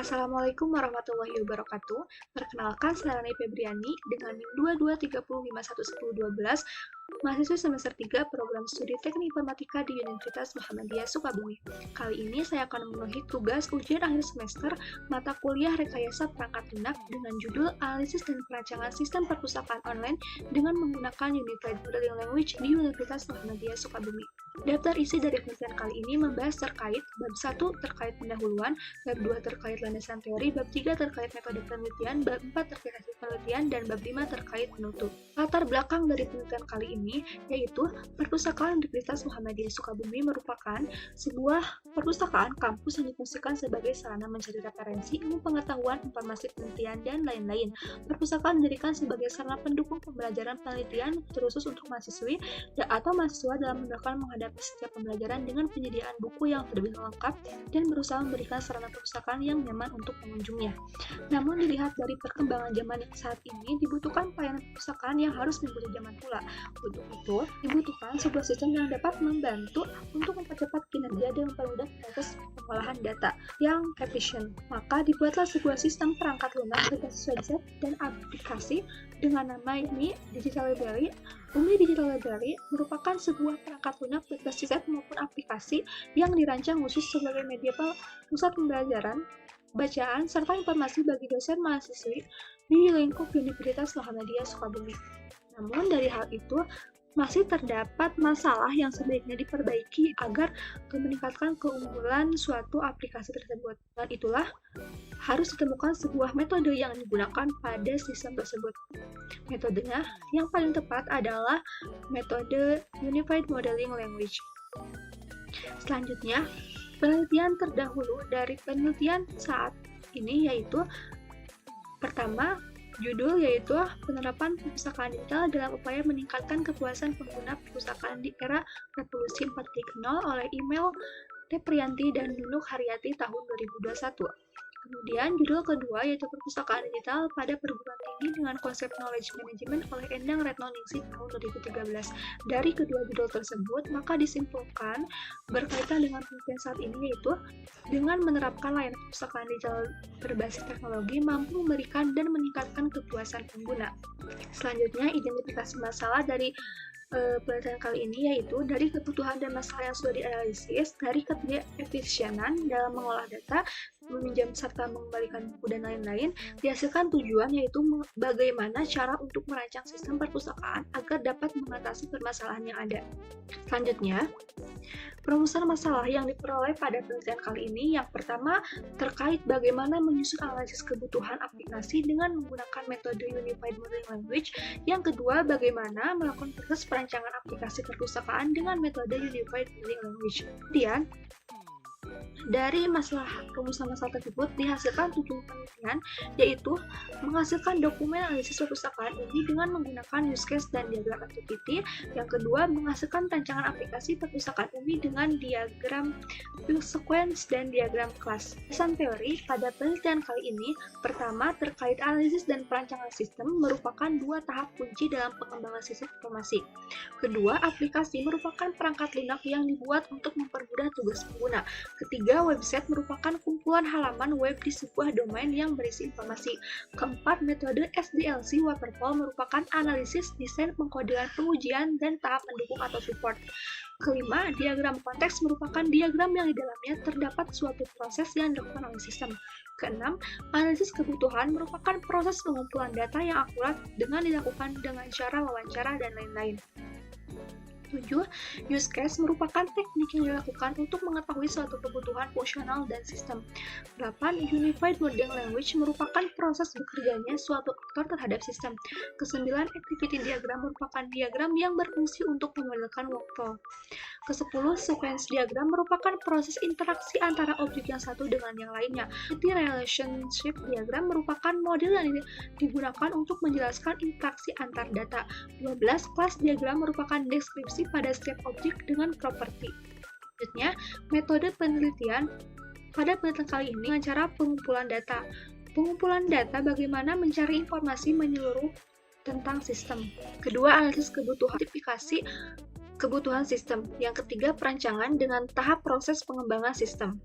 Assalamualaikum warahmatullahi wabarakatuh. Perkenalkan, saya Rani Febriani dengan NIM 2230511012, mahasiswa semester 3 program studi Teknik Informatika di Universitas Muhammadiyah Sukabumi. Kali ini saya akan memenuhi tugas ujian akhir semester mata kuliah Rekayasa Perangkat Lunak dengan judul Analisis dan Perancangan Sistem Perpustakaan Online dengan menggunakan Unified Modeling Language di Universitas Muhammadiyah Sukabumi. Daftar isi dari penelitian kali ini membahas terkait bab 1 terkait pendahuluan, bab 2 terkait landasan teori, bab 3 terkait metode penelitian, bab 4 terkait hasil penelitian, dan bab 5 terkait penutup. Latar belakang dari penelitian kali ini yaitu Perpustakaan Universitas Muhammadiyah Sukabumi merupakan sebuah perpustakaan kampus yang difungsikan sebagai sarana mencari referensi, ilmu pengetahuan, informasi penelitian, dan lain-lain. Perpustakaan didirikan sebagai sarana pendukung pembelajaran penelitian terkhusus untuk mahasiswi atau mahasiswa dalam menghadapi setiap pembelajaran dengan penyediaan buku yang lebih lengkap dan berusaha memberikan sarana perpustakaan yang nyaman untuk pengunjungnya. Namun dilihat dari perkembangan zaman yang saat ini, dibutuhkan pelayanan perpustakaan yang harus mengikuti zaman pula. Untuk itu, dibutuhkan sebuah sistem yang dapat membantu untuk mempercepat kinerja dan mempermudah proses pengolahan data yang efisien. Maka dibuatlah sebuah sistem perangkat lunak berbasis website dan aplikasi dengan nama ini Digital Library. UMI Digital Library merupakan sebuah perangkat lunak berbasis web maupun aplikasi yang dirancang khusus sebagai media pusat pembelajaran, bacaan, serta informasi bagi dosen mahasiswi di lingkup Universitas Muhammadiyah Sukabumi. Namun dari hal itu, masih terdapat masalah yang sebaiknya diperbaiki agar meningkatkan keunggulan suatu aplikasi tersebut. Dan itulah harus ditemukan sebuah metode yang digunakan pada sistem tersebut. Metodenya yang paling tepat adalah metode Unified Modeling Language. Selanjutnya, penelitian terdahulu dari penelitian saat ini yaitu pertama, judul yaitu penerapan perpustakaan digital dalam upaya meningkatkan kepuasan pengguna perpustakaan di era revolusi 4.0 oleh email Deprianti dan Nunuk Haryati tahun 2021. Kemudian judul kedua yaitu perpustakaan digital pada perguruan tinggi dengan konsep knowledge management oleh Endang Retno Ningsih tahun 2013. Dari kedua judul tersebut, maka disimpulkan berkaitan dengan penelitian saat ini yaitu dengan menerapkan layanan perpustakaan digital berbasis teknologi mampu memberikan dan meningkatkan kepuasan pengguna. Selanjutnya, identifikasi masalah dari penelitian kali ini yaitu dari kebutuhan dan masalah yang sudah dianalisis, dari ketidakefisienan dalam mengolah data, meminjam serta mengembalikan buku dan lain-lain, dihasilkan tujuan yaitu bagaimana cara untuk merancang sistem perpustakaan agar dapat mengatasi permasalahan yang ada. Selanjutnya, perumusan masalah yang diperoleh pada penelitian kali ini yang pertama terkait bagaimana menyusun analisis kebutuhan aplikasi dengan menggunakan metode Unified Modeling Language. Yang kedua, bagaimana melakukan proses perancangan aplikasi perpustakaan dengan metode Unified Modeling Language. Kemudian, dari rumusan masalah tersebut dihasilkan 7 penelitian, yaitu menghasilkan dokumen analisis perpustakaan ini dengan menggunakan use case dan diagram activity. Yang kedua, menghasilkan rancangan aplikasi perpustakaan ini dengan diagram sequence dan diagram kelas. Landasan teori pada penelitian kali ini, pertama terkait analisis dan perancangan sistem merupakan 2 tahap kunci dalam pengembangan sistem informasi. Kedua, aplikasi merupakan perangkat lunak yang dibuat untuk mempermudah tugas pengguna. Ketiga, website merupakan kumpulan halaman web di sebuah domain yang berisi informasi. Keempat, metode SDLC Waterfall merupakan analisis, desain, pengkodean, pengujian, dan tahap pendukung atau support. Kelima, diagram konteks merupakan diagram yang di dalamnya terdapat suatu proses yang dilakukan oleh sistem. Keenam, analisis kebutuhan merupakan proses pengumpulan data yang akurat dengan dilakukan dengan cara wawancara dan lain-lain. 7. Use case merupakan teknik yang dilakukan untuk mengetahui suatu kebutuhan fungsional dan sistem. 8. Unified Modeling Language merupakan proses bekerjanya suatu aktor terhadap sistem. 9. Activity Diagram merupakan diagram yang berfungsi untuk memodelkan workflow. 10. Sequence Diagram merupakan proses interaksi antara objek yang satu dengan yang lainnya. Relationship Diagram merupakan model yang digunakan untuk menjelaskan interaksi antar data. 12. Class Diagram merupakan deskripsi pada setiap objek dengan properti. Selanjutnya, metode penelitian. Pada penelitian kali ini dengan cara pengumpulan data. Pengumpulan data bagaimana mencari informasi menyeluruh tentang sistem. Kedua, analisis kebutuhan tipifikasi kebutuhan sistem. Yang ketiga, perancangan dengan tahap proses pengembangan sistem.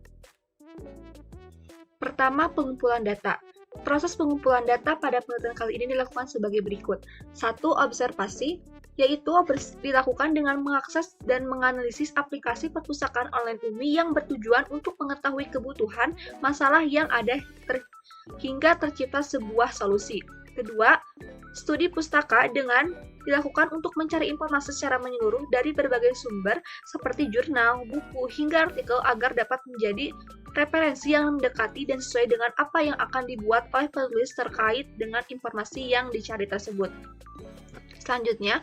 Pertama, pengumpulan data. Proses pengumpulan data pada penelitian kali ini dilakukan sebagai berikut. 1. Observasi, yaitu dilakukan dengan mengakses dan menganalisis aplikasi perpustakaan online UMI yang bertujuan untuk mengetahui kebutuhan masalah yang ada hingga tercipta sebuah solusi. Kedua, studi pustaka dengan dilakukan untuk mencari informasi secara menyeluruh dari berbagai sumber seperti jurnal, buku, hingga artikel agar dapat menjadi referensi yang mendekati dan sesuai dengan apa yang akan dibuat oleh penulis terkait dengan informasi yang dicari tersebut. Selanjutnya,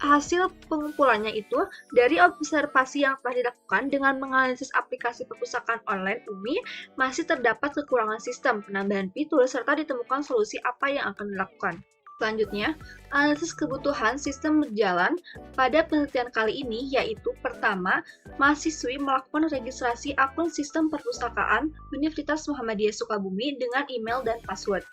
hasil pengumpulannya itu dari observasi yang telah dilakukan dengan menganalisis aplikasi perpustakaan online UMI, masih terdapat kekurangan sistem, penambahan fitur, serta ditemukan solusi apa yang akan dilakukan. Selanjutnya, analisis kebutuhan sistem berjalan pada penelitian kali ini yaitu pertama, mahasiswi melakukan registrasi akun sistem perpustakaan Universitas Muhammadiyah Sukabumi dengan email dan password.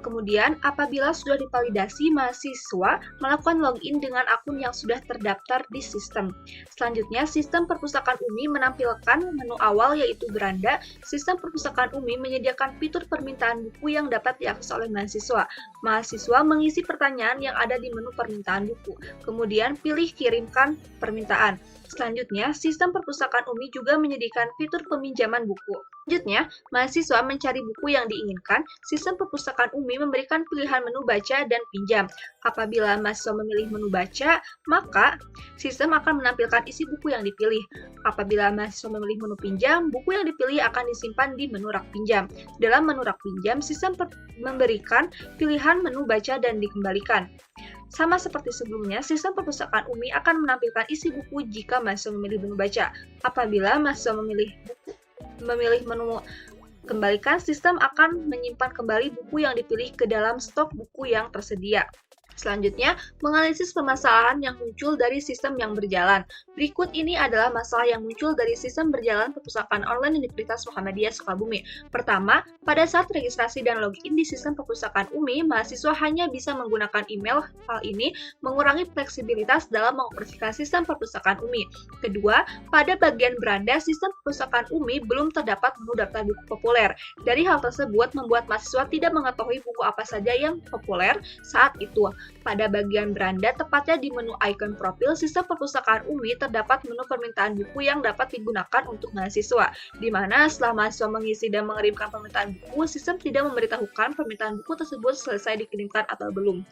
Kemudian, apabila sudah divalidasi, mahasiswa melakukan login dengan akun yang sudah terdaftar di sistem. Selanjutnya, sistem perpustakaan UMI menampilkan menu awal yaitu beranda. Sistem perpustakaan UMI menyediakan fitur permintaan buku yang dapat diakses oleh mahasiswa. Mahasiswa mengisi pertanyaan yang ada di menu permintaan buku. Kemudian, pilih kirimkan permintaan. Selanjutnya, sistem perpustakaan UMI juga menyediakan fitur peminjaman buku. Selanjutnya, mahasiswa mencari buku yang diinginkan. Sistem perpustakaan UMI memberikan pilihan menu baca dan pinjam. Apabila mahasiswa memilih menu baca, maka sistem akan menampilkan isi buku yang dipilih. Apabila mahasiswa memilih menu pinjam, buku yang dipilih akan disimpan di menu rak pinjam. Dalam menu rak pinjam, sistem memberikan pilihan menu baca dan dikembalikan. Sama seperti sebelumnya, sistem perpustakaan UMI akan menampilkan isi buku jika mahasiswa memilih menu baca. Apabila mahasiswa memilih menu kembalikan, sistem akan menyimpan kembali buku yang dipilih ke dalam stok buku yang tersedia. Selanjutnya, menganalisis permasalahan yang muncul dari sistem yang berjalan. Berikut ini adalah masalah yang muncul dari sistem berjalan perpustakaan online Universitas Muhammadiyah Sukabumi. Pertama, pada saat registrasi dan login di sistem perpustakaan UMI, mahasiswa hanya bisa menggunakan email. Hal ini mengurangi fleksibilitas dalam mengoperasikan sistem perpustakaan UMI. Kedua, pada bagian beranda, sistem perpustakaan UMI belum terdapat menu daftar buku populer. Dari hal tersebut, membuat mahasiswa tidak mengetahui buku apa saja yang populer saat itu. Pada bagian beranda, tepatnya di menu icon profil, sistem perpustakaan UMI terdapat menu permintaan buku yang dapat digunakan untuk mahasiswa, di mana setelah mahasiswa mengisi dan mengirimkan permintaan buku, sistem tidak memberitahukan permintaan buku tersebut selesai dikirimkan atau belum.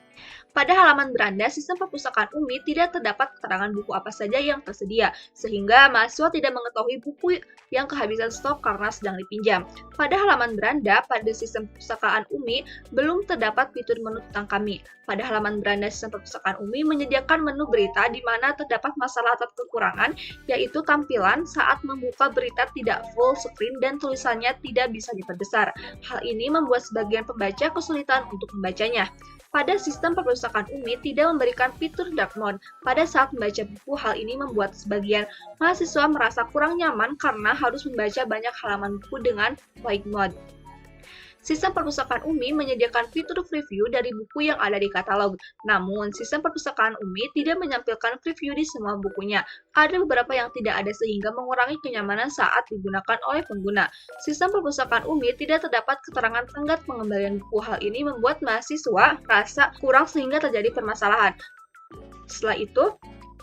Pada halaman beranda, sistem perpustakaan UMI tidak terdapat keterangan buku apa saja yang tersedia, sehingga mahasiswa tidak mengetahui buku yang kehabisan stok karena sedang dipinjam. Pada halaman beranda, pada sistem perpustakaan UMI, belum terdapat fitur menu tentang kami. Pada halaman beranda sistem perpustakaan UMI menyediakan menu berita di mana terdapat masalah atau kekurangan, yaitu tampilan saat membuka berita tidak full screen dan tulisannya tidak bisa diperbesar. Hal ini membuat sebagian pembaca kesulitan untuk membacanya. Pada sistem perpustakaan UMI tidak memberikan fitur dark mode. Pada saat membaca buku, hal ini membuat sebagian mahasiswa merasa kurang nyaman karena harus membaca banyak halaman buku dengan white mode. Sistem perpustakaan UMI menyediakan fitur preview dari buku yang ada di katalog. Namun, sistem perpustakaan UMI tidak menyampaikan preview di semua bukunya. Ada beberapa yang tidak ada sehingga mengurangi kenyamanan saat digunakan oleh pengguna. Sistem perpustakaan UMI tidak terdapat keterangan tenggat pengembalian buku. Hal ini membuat mahasiswa rasa kurang sehingga terjadi permasalahan. Setelah itu,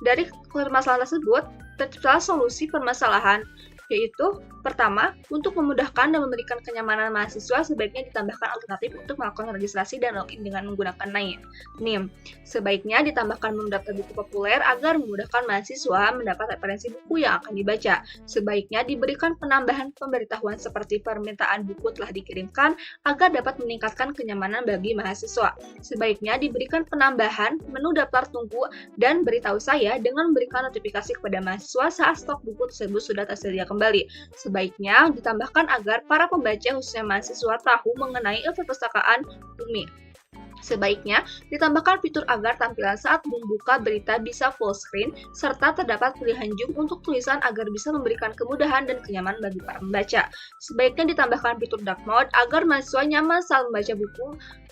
dari permasalahan tersebut, tercipta solusi permasalahan, yaitu pertama, untuk memudahkan dan memberikan kenyamanan mahasiswa, sebaiknya ditambahkan alternatif untuk melakukan registrasi dan login dengan menggunakan NIM. Sebaiknya ditambahkan menu daftar buku populer agar memudahkan mahasiswa mendapat referensi buku yang akan dibaca. Sebaiknya diberikan penambahan pemberitahuan seperti permintaan buku telah dikirimkan agar dapat meningkatkan kenyamanan bagi mahasiswa. Sebaiknya diberikan penambahan menu daftar tunggu dan beritahu saya dengan memberikan notifikasi kepada mahasiswa saat stok buku tersebut sudah tersedia kembali. Sebaiknya ditambahkan agar para pembaca khususnya mahasiswa tahu mengenai perpustakaan UMI. Sebaiknya ditambahkan fitur agar tampilan saat membuka berita bisa full screen, serta terdapat pilihan zoom untuk tulisan agar bisa memberikan kemudahan dan kenyamanan bagi para pembaca. Sebaiknya ditambahkan fitur dark mode agar mahasiswa nyaman saat membaca buku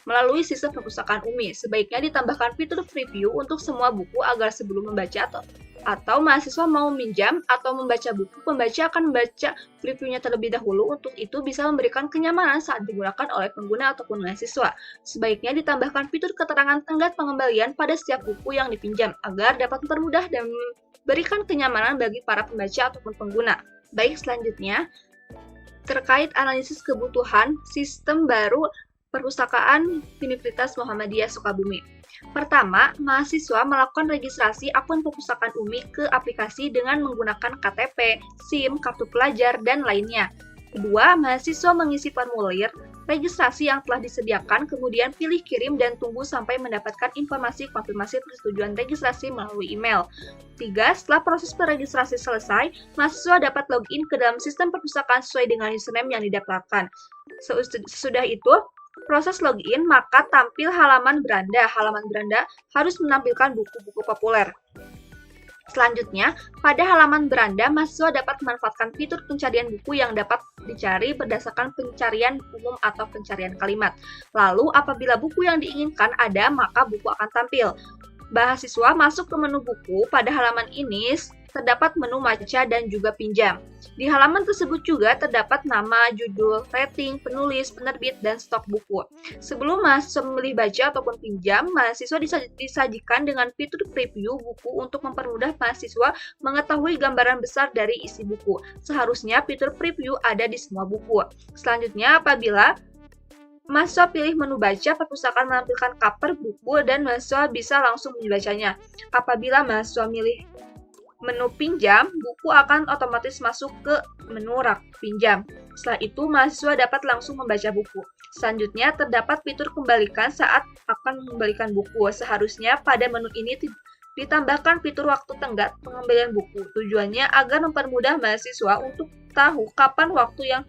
Melalui sistem perpustakaan UMI, sebaiknya ditambahkan fitur preview untuk semua buku agar sebelum membaca atau mahasiswa mau minjam atau membaca buku, pembaca akan membaca previewnya terlebih dahulu. Untuk itu bisa memberikan kenyamanan saat digunakan oleh pengguna ataupun mahasiswa. Sebaiknya ditambahkan fitur keterangan tenggat pengembalian pada setiap buku yang dipinjam agar dapat mempermudah dan memberikan kenyamanan bagi para pembaca ataupun pengguna. Baik, selanjutnya terkait analisis kebutuhan sistem baru Perpustakaan Universitas Muhammadiyah Sukabumi. Pertama, mahasiswa melakukan registrasi akun perpustakaan UMI ke aplikasi dengan menggunakan KTP, SIM, kartu pelajar, dan lainnya. Kedua, mahasiswa mengisi formulir registrasi yang telah disediakan, kemudian pilih kirim dan tunggu sampai mendapatkan informasi konfirmasi persetujuan registrasi melalui email. 3. Setelah proses peregistrasi selesai, mahasiswa dapat login ke dalam sistem perpustakaan sesuai dengan username yang didaftarkan. Sesudah itu, proses login, maka tampil halaman beranda. Halaman beranda harus menampilkan buku-buku populer. Selanjutnya, pada halaman beranda, mahasiswa dapat memanfaatkan fitur pencarian buku yang dapat dicari berdasarkan pencarian umum atau pencarian kalimat. Lalu, apabila buku yang diinginkan ada, maka buku akan tampil. Mahasiswa masuk ke menu buku. Pada halaman ini, terdapat menu baca dan juga pinjam. Di halaman tersebut juga terdapat nama, judul, rating, penulis, penerbit, dan stok buku. Sebelum mahasiswa memilih baca ataupun pinjam, mahasiswa disajikan dengan fitur preview buku untuk mempermudah mahasiswa mengetahui gambaran besar dari isi buku. Seharusnya fitur preview ada di semua buku. Selanjutnya, apabila mahasiswa pilih menu baca, perpustakaan menampilkan cover buku dan mahasiswa bisa langsung membacanya. Apabila mahasiswa milih menu pinjam, buku akan otomatis masuk ke menu rak pinjam. Setelah itu, mahasiswa dapat langsung membaca buku. Selanjutnya, terdapat fitur kembalikan saat akan mengembalikan buku. Seharusnya pada menu ini ditambahkan fitur waktu tenggat pengembalian buku. Tujuannya agar mempermudah mahasiswa untuk tahu kapan waktu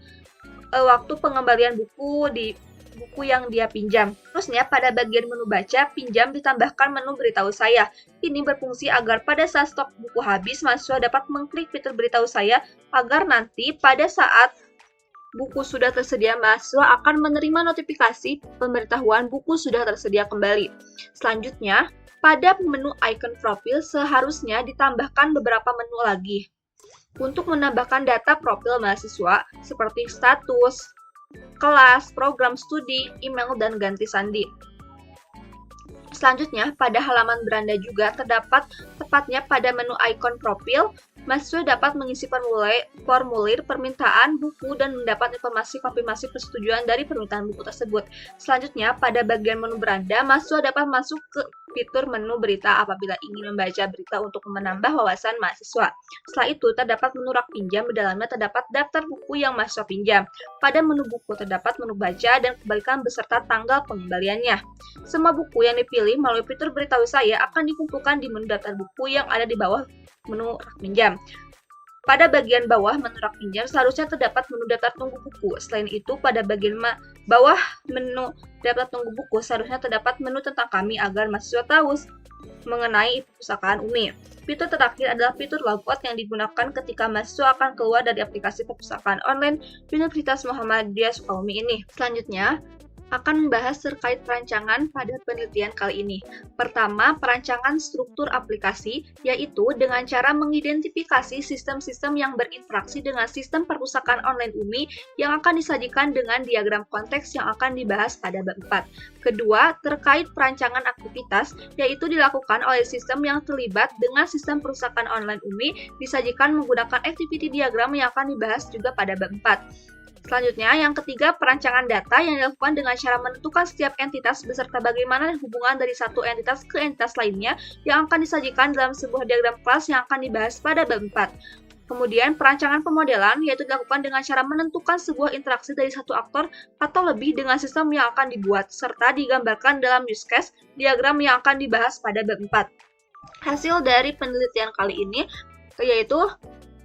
pengembalian buku yang dia pinjam. Terusnya, pada bagian menu baca, pinjam ditambahkan menu beritahu saya. Ini berfungsi agar pada saat stok buku habis, mahasiswa dapat mengklik fitur beritahu saya agar nanti pada saat buku sudah tersedia, mahasiswa akan menerima notifikasi pemberitahuan buku sudah tersedia kembali. Selanjutnya, pada menu icon profil seharusnya ditambahkan beberapa menu lagi untuk menambahkan data profil mahasiswa seperti status, kelas, program studi, email, dan ganti sandi. Selanjutnya, pada halaman beranda juga terdapat tepatnya pada menu icon profil, mahasiswa dapat mengisi formulir permintaan buku dan mendapat informasi konfirmasi persetujuan dari permintaan buku tersebut. Selanjutnya, pada bagian menu beranda, mahasiswa dapat masuk ke fitur menu berita apabila ingin membaca berita untuk menambah wawasan mahasiswa. Setelah itu, terdapat menu rak pinjam, di dalamnya terdapat daftar buku yang mahasiswa pinjam. Pada menu buku terdapat menu baca dan kembalikan beserta tanggal pengembaliannya. Semua buku yang dipilih melalui fitur beritahu saya akan dikumpulkan di menu daftar buku yang ada di bawah menu rak pinjam. Pada bagian bawah menu rak pinjam seharusnya terdapat menu daftar tunggu buku. Selain itu, pada bagian bawah menu daftar tunggu buku seharusnya terdapat menu tentang kami agar mahasiswa tahu mengenai perpustakaan UMI. Fitur terakhir adalah fitur logout yang digunakan ketika mahasiswa akan keluar dari aplikasi perpustakaan online Universitas Muhammadiyah Sukabumi ini. Selanjutnya, akan membahas terkait perancangan pada penelitian kali ini. Pertama, perancangan struktur aplikasi, yaitu dengan cara mengidentifikasi sistem-sistem yang berinteraksi dengan sistem perpustakaan online UMI yang akan disajikan dengan diagram konteks yang akan dibahas pada bab 4. Kedua, terkait perancangan aktivitas, yaitu dilakukan oleh sistem yang terlibat dengan sistem perpustakaan online UMI, disajikan menggunakan activity diagram yang akan dibahas juga pada bab 4. Selanjutnya, yang ketiga, perancangan data yang dilakukan dengan cara menentukan setiap entitas beserta bagaimana hubungan dari satu entitas ke entitas lainnya yang akan disajikan dalam sebuah diagram kelas yang akan dibahas pada bab 4. Kemudian, perancangan pemodelan yaitu dilakukan dengan cara menentukan sebuah interaksi dari satu aktor atau lebih dengan sistem yang akan dibuat, serta digambarkan dalam use case diagram yang akan dibahas pada bab 4. Hasil dari penelitian kali ini yaitu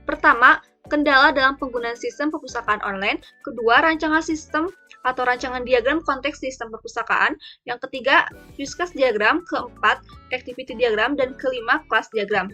pertama, kendala dalam penggunaan sistem perpustakaan online, kedua, rancangan sistem atau rancangan diagram konteks sistem perpustakaan, yang ketiga, use case diagram, keempat, activity diagram, dan kelima, kelas diagram.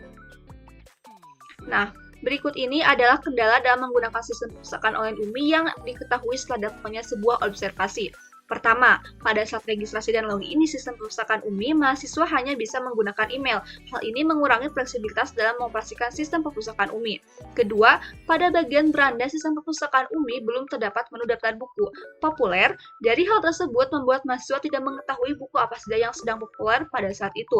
Nah, berikut ini adalah kendala dalam menggunakan sistem perpustakaan online UMI yang diketahui setelah dilakukannya sebuah observasi. Pertama, pada saat registrasi dan login di sistem perpustakaan UMI, mahasiswa hanya bisa menggunakan email. Hal ini mengurangi fleksibilitas dalam mengoperasikan sistem perpustakaan UMI. Kedua, pada bagian beranda sistem perpustakaan UMI belum terdapat menu daftar buku populer. Dari hal tersebut membuat mahasiswa tidak mengetahui buku apa saja yang sedang populer pada saat itu.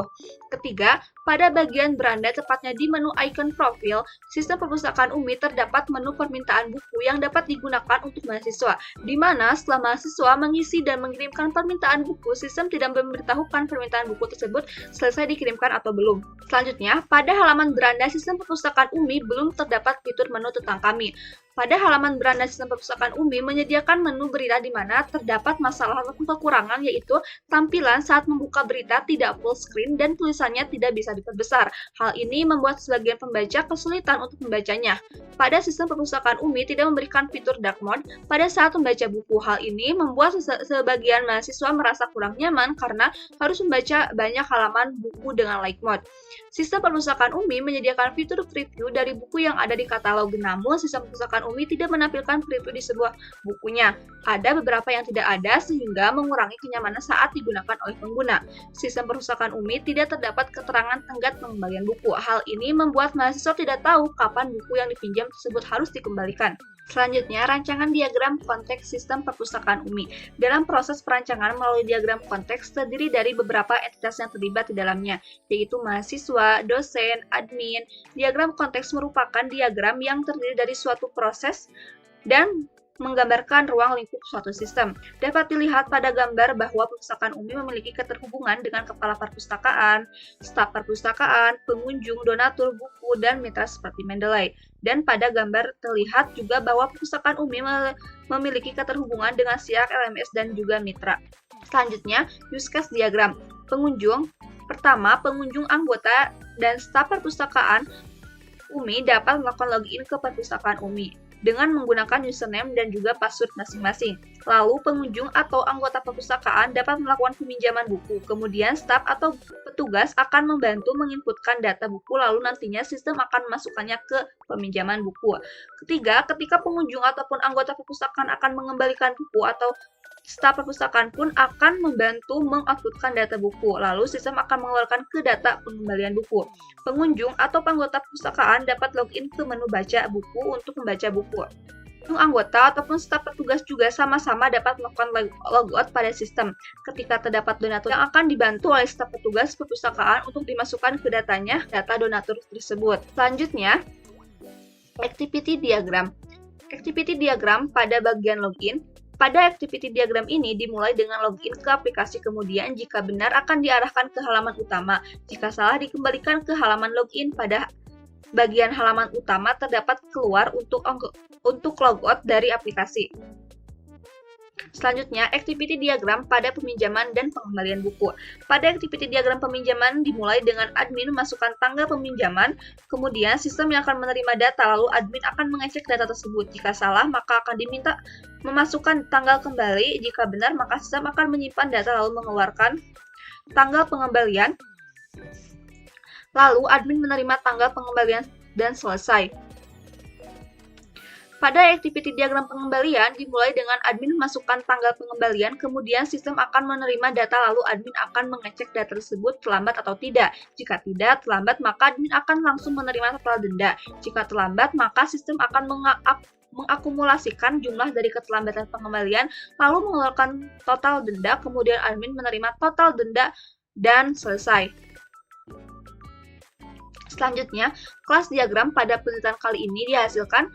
Ketiga, pada bagian beranda tepatnya di menu icon profil, sistem perpustakaan UMI terdapat menu permintaan buku yang dapat digunakan untuk mahasiswa, di mana setelah mahasiswa mengisi dan mengirimkan permintaan buku, sistem tidak memberitahukan permintaan buku tersebut selesai dikirimkan atau belum. Selanjutnya, pada halaman beranda sistem perpustakaan UMI belum terdapat fitur menu tentang kami. Pada halaman beranda sistem perpustakaan UMI menyediakan menu berita di mana terdapat masalah ataupun kekurangan, yaitu tampilan saat membuka berita tidak full screen dan tulisannya tidak bisa diperbesar. Hal ini membuat sebagian pembaca kesulitan untuk membacanya. Pada sistem perpustakaan UMI tidak memberikan fitur dark mode pada saat membaca buku. Hal ini membuat sebagian mahasiswa merasa kurang nyaman karena harus membaca banyak halaman buku dengan light mode. Sistem perpustakaan UMI menyediakan fitur preview dari buku yang ada di katalog, namun sistem perpustakaan UMI tidak menampilkan preview di sebuah bukunya. Ada beberapa yang tidak ada sehingga mengurangi kenyamanan saat digunakan oleh pengguna. Sistem perpustakaan UMI tidak terdapat keterangan tenggat pengembalian buku. Hal ini membuat mahasiswa tidak tahu kapan buku yang dipinjam tersebut harus dikembalikan. Selanjutnya, rancangan diagram konteks sistem perpustakaan UMI. Dalam proses perancangan melalui diagram konteks terdiri dari beberapa entitas yang terlibat di dalamnya, yaitu mahasiswa, dosen, admin. Diagram konteks merupakan diagram yang terdiri dari suatu proses dan menggambarkan ruang lingkup suatu sistem. Dapat dilihat pada gambar bahwa perpustakaan UMI memiliki keterhubungan dengan kepala perpustakaan, staf perpustakaan, pengunjung, donatur buku, dan mitra seperti Mendeley. Dan pada gambar terlihat juga bahwa perpustakaan UMI memiliki keterhubungan dengan SIAK, LMS, dan juga mitra. Selanjutnya, use case diagram. Pengunjung. Pertama, pengunjung anggota dan staf perpustakaan UMI dapat melakukan login ke perpustakaan UMI dengan menggunakan username dan juga password masing-masing. Lalu, pengunjung atau anggota perpustakaan dapat melakukan peminjaman buku. Kemudian, staf atau petugas akan membantu menginputkan data buku, lalu nantinya sistem akan memasukkannya ke peminjaman buku. Ketiga, ketika pengunjung ataupun anggota perpustakaan akan mengembalikan buku atau staf perpustakaan pun akan membantu mengoutputkan data buku, lalu sistem akan mengeluarkan ke data pengembalian buku. Pengunjung atau anggota perpustakaan dapat login ke menu baca buku untuk membaca buku. Anggota ataupun staf petugas juga sama-sama dapat melakukan logout pada sistem. Ketika terdapat donatur yang akan dibantu oleh staf petugas perpustakaan untuk dimasukkan ke datanya, data donatur tersebut. Selanjutnya, activity diagram. Activity diagram pada bagian login. Pada activity diagram ini dimulai dengan login ke aplikasi, kemudian jika benar akan diarahkan ke halaman utama. Jika salah dikembalikan ke halaman login. Pada bagian halaman utama terdapat keluar untuk logout dari aplikasi. Selanjutnya, activity diagram pada peminjaman dan pengembalian buku. Pada activity diagram peminjaman dimulai dengan admin memasukkan tanggal peminjaman, kemudian sistem yang akan menerima data, lalu admin akan mengecek data tersebut. Jika salah, maka akan diminta memasukkan tanggal kembali. Jika benar, maka sistem akan menyimpan data lalu mengeluarkan tanggal pengembalian. Lalu admin menerima tanggal pengembalian dan selesai. Pada activity diagram pengembalian dimulai dengan admin memasukkan tanggal pengembalian, kemudian sistem akan menerima data lalu admin akan mengecek data tersebut terlambat atau tidak. Jika tidak terlambat, maka admin akan langsung menerima total denda. Jika terlambat, maka sistem akan mengakumulasikan jumlah dari keterlambatan pengembalian lalu mengeluarkan total denda, kemudian admin menerima total denda dan selesai. Selanjutnya, kelas diagram pada penelitian kali ini dihasilkan.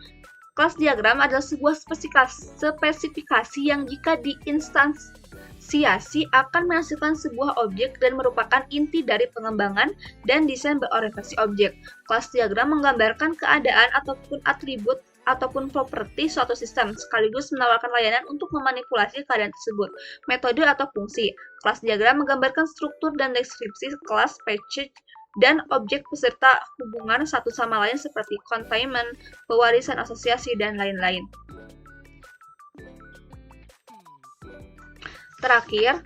Kelas diagram adalah sebuah spesifikasi yang jika diinstansiasi akan menghasilkan sebuah objek dan merupakan inti dari pengembangan dan desain berorientasi objek. Kelas diagram menggambarkan keadaan ataupun atribut ataupun properti suatu sistem, sekaligus menawarkan layanan untuk memanipulasi keadaan tersebut. Metode atau fungsi. Kelas diagram menggambarkan struktur dan deskripsi kelas, package, dan objek beserta hubungan satu sama lain seperti containment, pewarisan asosiasi, dan lain-lain. Terakhir,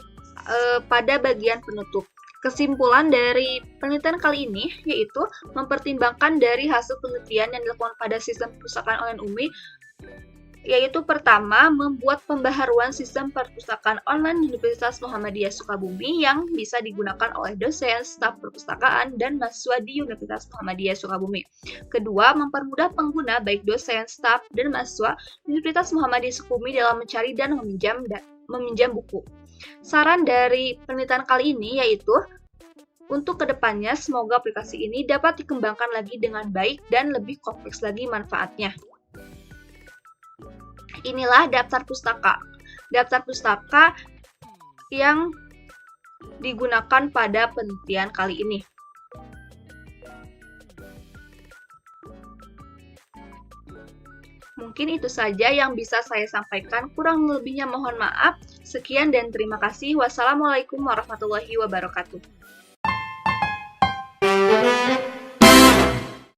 pada bagian penutup. Kesimpulan dari penelitian kali ini yaitu mempertimbangkan dari hasil penelitian yang dilakukan pada sistem perpustakaan online UMI yaitu pertama, membuat pembaharuan sistem perpustakaan online Universitas Muhammadiyah Sukabumi yang bisa digunakan oleh dosen, staf perpustakaan, dan mahasiswa di Universitas Muhammadiyah Sukabumi. Kedua, mempermudah pengguna baik dosen, staf, dan mahasiswa Universitas Muhammadiyah Sukabumi dalam mencari dan meminjam buku. Saran dari penelitian kali ini yaitu untuk kedepannya, semoga aplikasi ini dapat dikembangkan lagi dengan baik dan lebih kompleks lagi manfaatnya. Inilah daftar pustaka. Daftar pustaka yang digunakan pada penelitian kali ini. Mungkin itu saja yang bisa saya sampaikan. Kurang lebihnya mohon maaf. Sekian dan terima kasih. Wassalamualaikum warahmatullahi wabarakatuh.